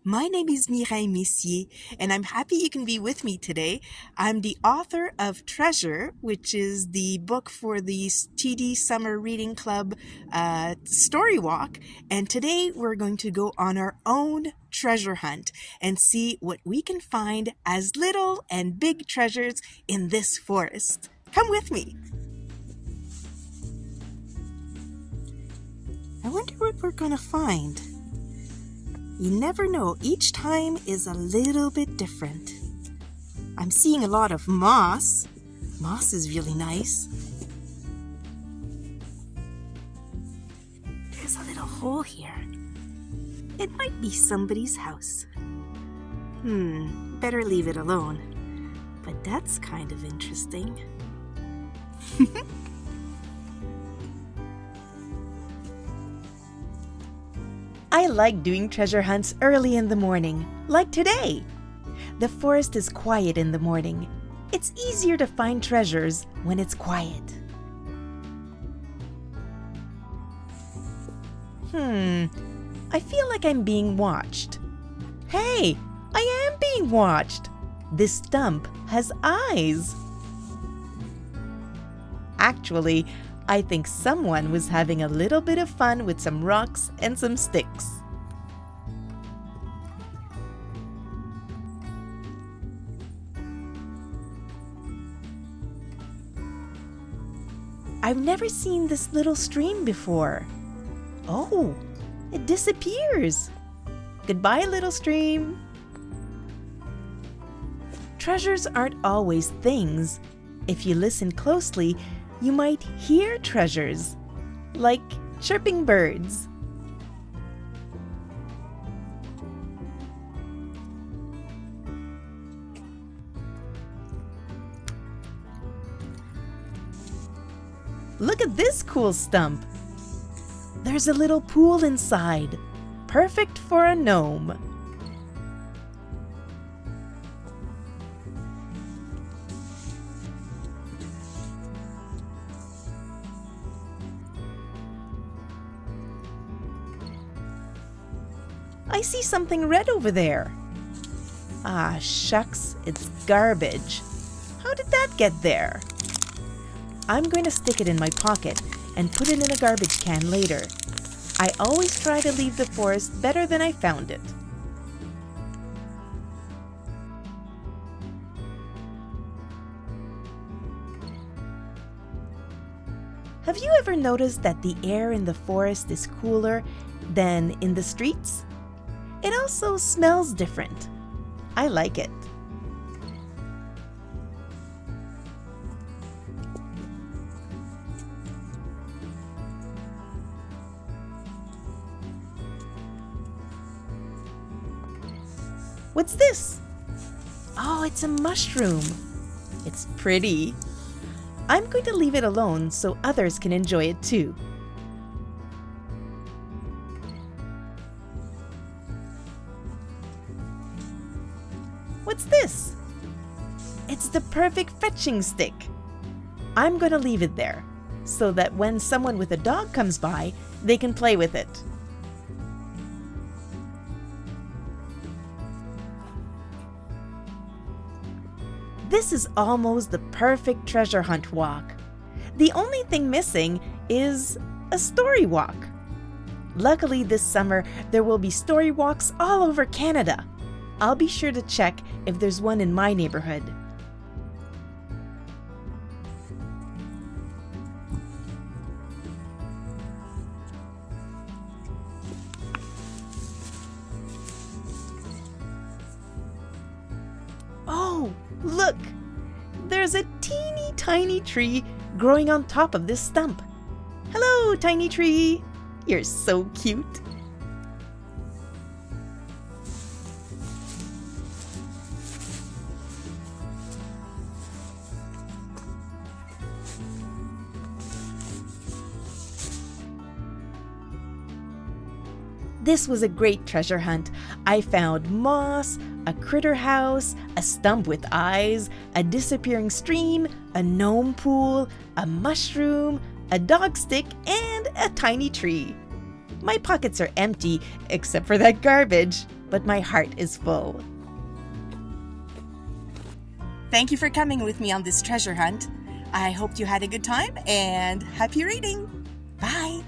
My name is Mireille Messier, and I'm happy you can be with me today. I'm the author of Treasure, which is the book for the TD Summer Reading Club StoryWalk, and today we're going to go on our own treasure hunt and see what we can find as little and big treasures in this forest. Come with me. I wonder what we're going to find. You never know. Each time is a little bit different. I'm seeing a lot of moss. Moss is really nice. There's a little hole here. It might be somebody's house. Better leave it alone. But that's kind of interesting. I like doing treasure hunts early in the morning, like today. The forest is quiet in the morning. It's easier to find treasures when it's quiet. I feel like I'm being watched. Hey, I am being watched. This stump has eyes. Actually, I think someone was having a little bit of fun with some rocks and some sticks. I've never seen this little stream before. Oh, it disappears. Goodbye, little stream. Treasures aren't always things. If you listen closely, you might hear treasures, like chirping birds. Look at this cool stump. There's a little pool inside, perfect for a gnome. I see something red over there. Ah, shucks, it's garbage. How did that get there? I'm going to stick it in my pocket and put it in a garbage can later. I always try to leave the forest better than I found it. Have you ever noticed that the air in the forest is cooler than in the streets? It also smells different. I like it. What's this? Oh, it's a mushroom. It's pretty. I'm going to leave it alone so others can enjoy it too. What's this? It's the perfect fetching stick. I'm going to leave it there so that when someone with a dog comes by, they can play with it. This is almost the perfect treasure hunt walk. The only thing missing is a story walk. Luckily this summer there will be story walks all over Canada. I'll be sure to check if there's one in my neighborhood. Oh, look! There's a teeny tiny tree growing on top of this stump. Hello, tiny tree! You're so cute! This was a great treasure hunt. I found moss, a critter house, a stump with eyes, a disappearing stream, a gnome pool, a mushroom, a dog stick, and a tiny tree. My pockets are empty, except for that garbage. but my heart is full. Thank you for coming with me on this treasure hunt. I hope you had a good time and happy reading. Bye.